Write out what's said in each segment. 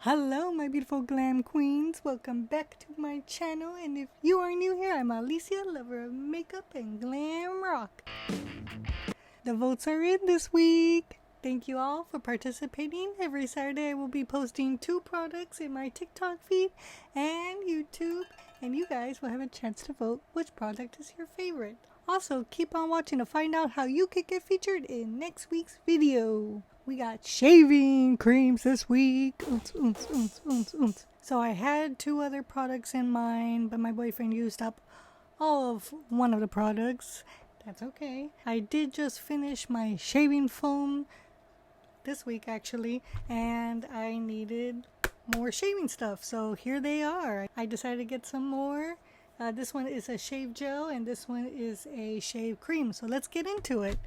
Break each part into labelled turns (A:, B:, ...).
A: Hello my beautiful glam queens, welcome back to my channel, and if you are new here, I'm Alicia, lover of makeup and glam rock. The votes are in this week. Thank you all for participating. Every Saturday I will be posting 2 products in my TikTok feed and YouTube, and you guys will have a chance to vote which product is your favorite. Also, keep on watching to find out how you could get featured in next week's video. We got shaving creams this week. So I had 2 other products in mind, but my boyfriend used up all of one of the products. That's okay. I did just finish my shaving foam this week actually, and I needed more shaving stuff. So here they are. I decided to get some more. This one is a shave gel and this one is a shave cream. So let's get into it.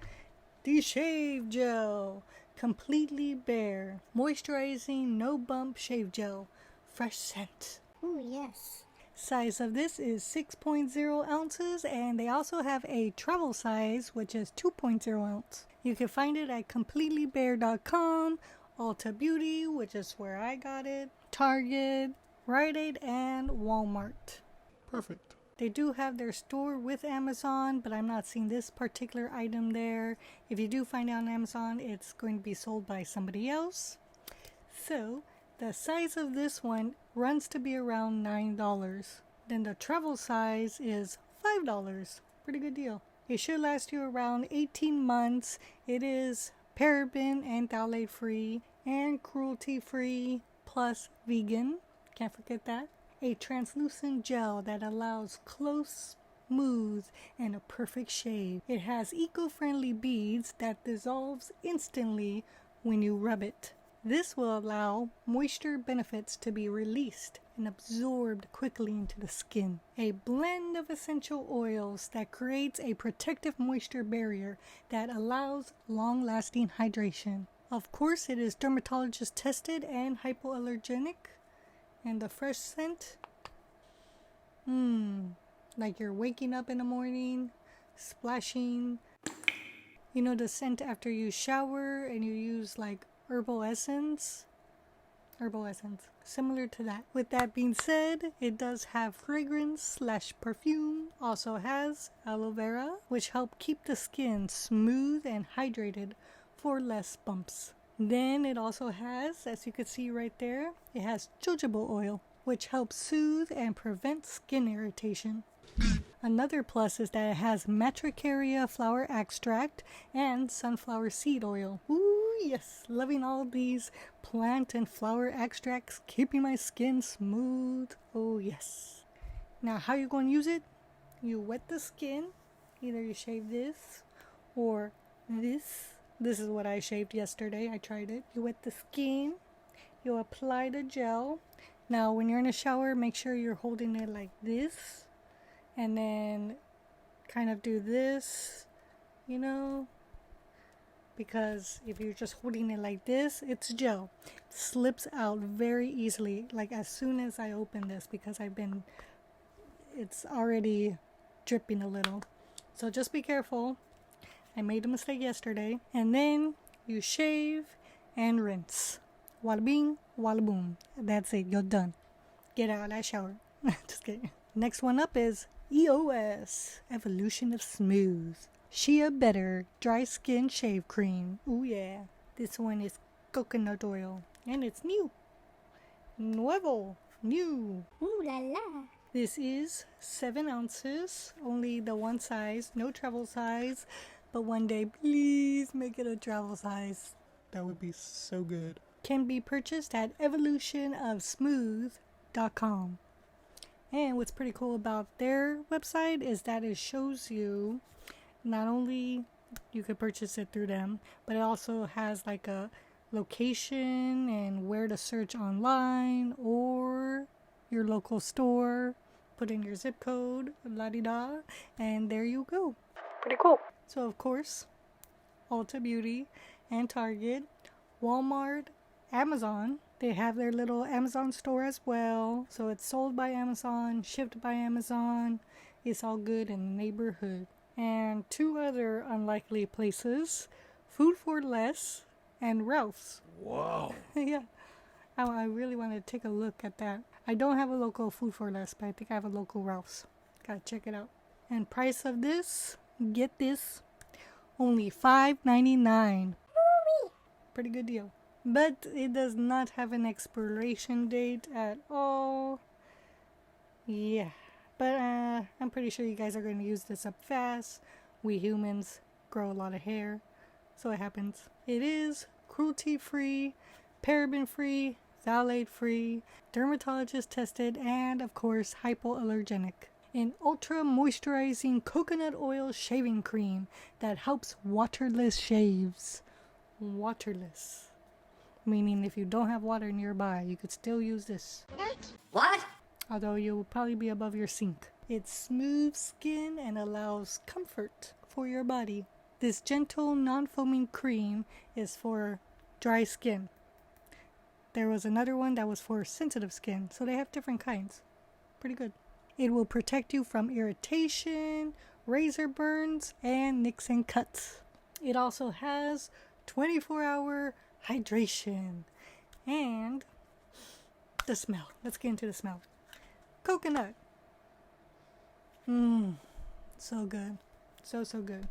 A: The shave gel. Completely bare. Moisturizing, no bump shave gel. Fresh scent.
B: Ooh, yes.
A: Size of this is 6.0 ounces, and they also have a travel size, which is 2.0 ounce. You can find it at completelybear.com, Ulta Beauty, which is where I got it, Target, Rite Aid, and Walmart.
C: Perfect.
A: They do have their store with Amazon, but I'm not seeing this particular item there. If you do find it on Amazon, it's going to be sold by somebody else. So, the size of this one runs to be around $9. Then the travel size is $5. Pretty good deal. It should last you around 18 months. It is paraben and phthalate free and cruelty free plus vegan. Can't forget that. A translucent gel that allows close, smooth, and a perfect shave. It has eco-friendly beads that dissolves instantly when you rub it. This will allow moisture benefits to be released and absorbed quickly into the skin. A blend of essential oils that creates a protective moisture barrier that allows long-lasting hydration. Of course, it is dermatologist tested and hypoallergenic. And the fresh scent, like you're waking up in the morning, splashing. You know the scent after you shower and you use like herbal essence, similar to that. With that being said, it does have fragrance / perfume, also has aloe vera, which help keep the skin smooth and hydrated for less bumps. Then it also has, as you can see right there, it has jojoba oil, which helps soothe and prevent skin irritation. Another plus is that it has matricaria flower extract and sunflower seed oil. Ooh, yes, loving all these plant and flower extracts, keeping my skin smooth. Oh, yes. Now, how you going to use it? You wet the skin. Either you shave this or this. This is what I shaved yesterday. I tried it. You wet the skin. You apply the gel. Now, when you're in a shower, make sure you're holding it like this. And then kind of do this, you know. Because if you're just holding it like this, it's gel. It slips out very easily. Like as soon as I open this, because it's already dripping a little. So just be careful. I made a mistake yesterday. And then you shave and rinse. Walla bing, walla boom. That's it. You're done. Get out of that shower. Just kidding. Next one up is EOS. Evolution of Smooth. Shea Better Dry Skin Shave Cream. Ooh yeah. This one is coconut oil. And it's new. Nuevo. New.
B: Ooh la la.
A: This is 7 ounces. Only the one size. No travel size. But one day, please make it a travel size.
C: That would be so good.
A: Can be purchased at evolutionofsmooth.com. And what's pretty cool about their website is that it shows you not only you could purchase it through them, but it also has like a location and where to search online or your local store. Put in your zip code, la-di-da, and there you go. Pretty cool. So, of course, Ulta Beauty and Target, Walmart, Amazon. They have their little Amazon store as well. So, it's sold by Amazon, shipped by Amazon. It's all good in the neighborhood. And 2 other unlikely places, Food for Less and Ralph's.
C: Wow.
A: Yeah. I really want to take a look at that. I don't have a local Food for Less, but I think I have a local Ralph's. Gotta check it out. And price of this, get this, only $5.99. Pretty good deal. But it does not have an expiration date at all. Yeah. But I'm pretty sure you guys are going to use this up fast. We humans grow a lot of hair, so it happens. It is cruelty-free, paraben-free, phthalate-free, dermatologist tested, and of course hypoallergenic. An ultra moisturizing coconut oil shaving cream that helps waterless shaves. Waterless. Meaning if you don't have water nearby, you could still use this.
B: What?
A: Although you will probably be above your sink. It smooths skin and allows comfort for your body. This gentle, non-foaming cream is for dry skin. There was another one that was for sensitive skin, so they have different kinds. Pretty good. It will protect you from irritation, razor burns, and nicks and cuts. It also has 24-hour hydration. And the smell. Let's get into the smell. Coconut. So good. So good.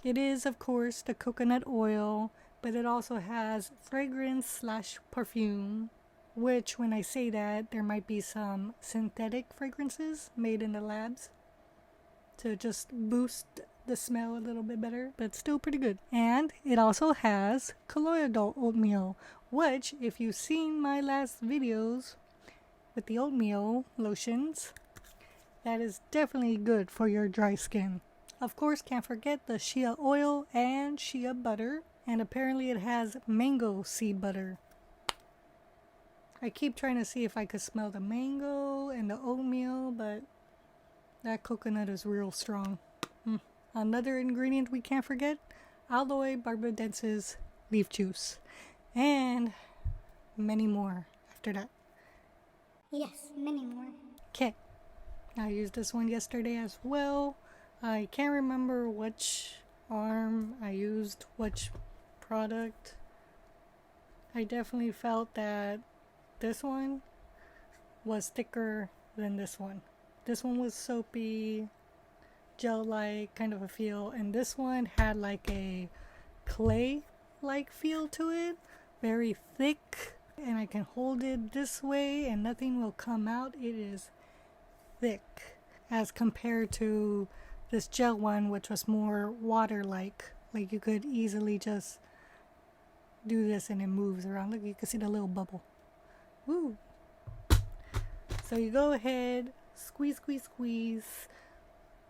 A: It is, of course, the coconut oil, but it also has fragrance / perfume, which when I say that, there might be some synthetic fragrances made in the labs to just boost the smell a little bit better, but still pretty good. And it also has colloidal oatmeal, which if you've seen my last videos with the oatmeal lotions, that is definitely good for your dry skin. Of course, can't forget the Shea oil and Shea butter, and apparently it has mango seed butter. I keep trying to see if I could smell the mango and the oatmeal, but that coconut is real strong. Another ingredient we can't forget, aloe barbadensis leaf juice, and many more after that.
B: Yes, many more.
A: Okay, I used this one yesterday as well. I can't remember which arm I used, which product. I definitely felt that this one was thicker than this one. This one was soapy, gel-like kind of a feel, and this one had like a clay-like feel to it, very thick, and I can hold it this way and nothing will come out. It is thick as compared to this gel one, which was more water-like. Like you could easily just do this and it moves around. Look, you can see the little bubble. Woo! So you go ahead, squeeze,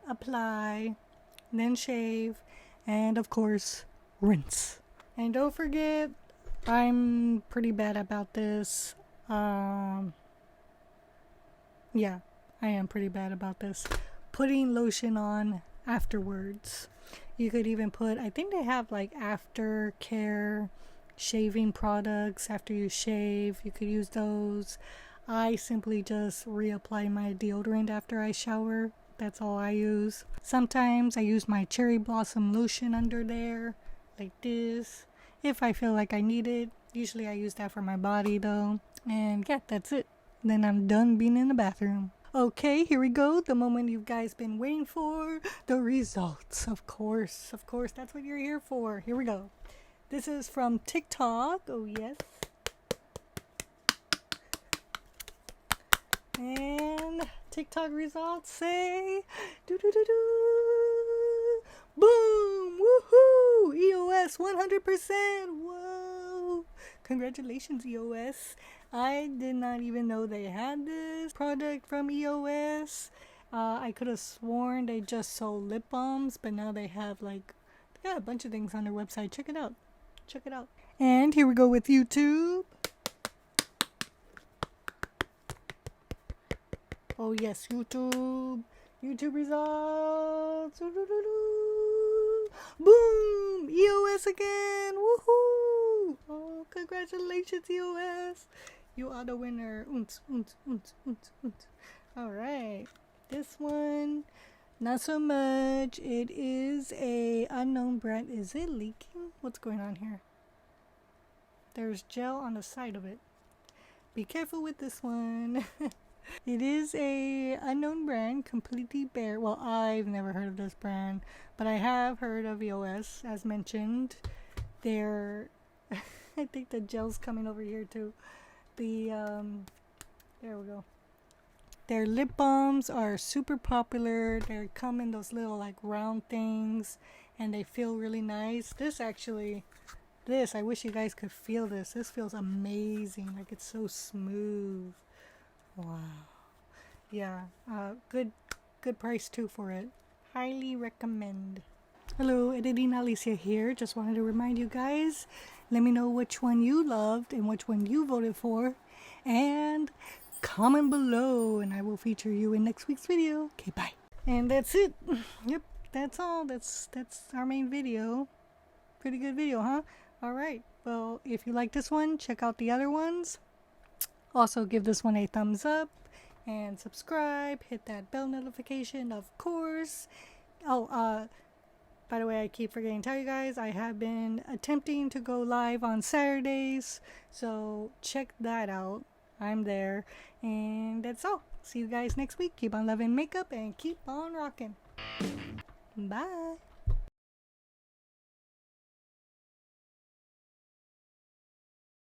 A: apply, then shave, and of course, rinse. And don't forget, I'm pretty bad about this. Yeah, I am pretty bad about this. Putting lotion on afterwards. You could even put, I think they have like aftercare shaving products after you shave. You could use those. I simply just reapply my deodorant after I shower. That's all I use. Sometimes I use my cherry blossom lotion under there, like this, if I feel like I need it. Usually I use that for my body though. And yeah, that's it. Then I'm done being in the bathroom. Okay, here we go. The moment you guys been waiting for. The results. Of course, that's what you're here for. Here we go. This is from TikTok. Oh yes. And TikTok results say, boom, woohoo, EOS 100%. Whoa, congratulations EOS. I did not even know they had this product from EOS. I could have sworn they just sold lip balms, but now they have like, they got a bunch of things on their website. Check it out. And here we go with YouTube. Oh yes, YouTube results. Boom, EOS again. Woohoo! Oh, congratulations EOS. You are the winner. All right, this one not so much. It is a unknown brand. Is it leaking? What's going on here? there's gel on the side of it. Be careful with this one. It is a unknown brand, completely bare. Well, I've never heard of this brand, but I have heard of EOS, as mentioned. They're, I think the gel's coming over here too. There we go. Their lip balms are super popular. They come in those little like round things, and they feel really nice. I wish you guys could feel this. This feels amazing. Like, it's so smooth. Wow. Yeah, good price too for it. Highly recommend. Hello, Editing Alicia here. Just wanted to remind you guys, let me know which one you loved and which one you voted for, and comment below and I will feature you in next week's video. Okay, bye. And that's it. Yep, that's all. That's our main video. Pretty good video, huh? Alright, well, if you like this one, check out the other ones. Also, give this one a thumbs up and subscribe. Hit that bell notification, of course. Oh, by the way, I keep forgetting to tell you guys, I have been attempting to go live on Saturdays, so check that out. I'm there. And that's all. See you guys next week. Keep on loving makeup and keep on rocking. Bye.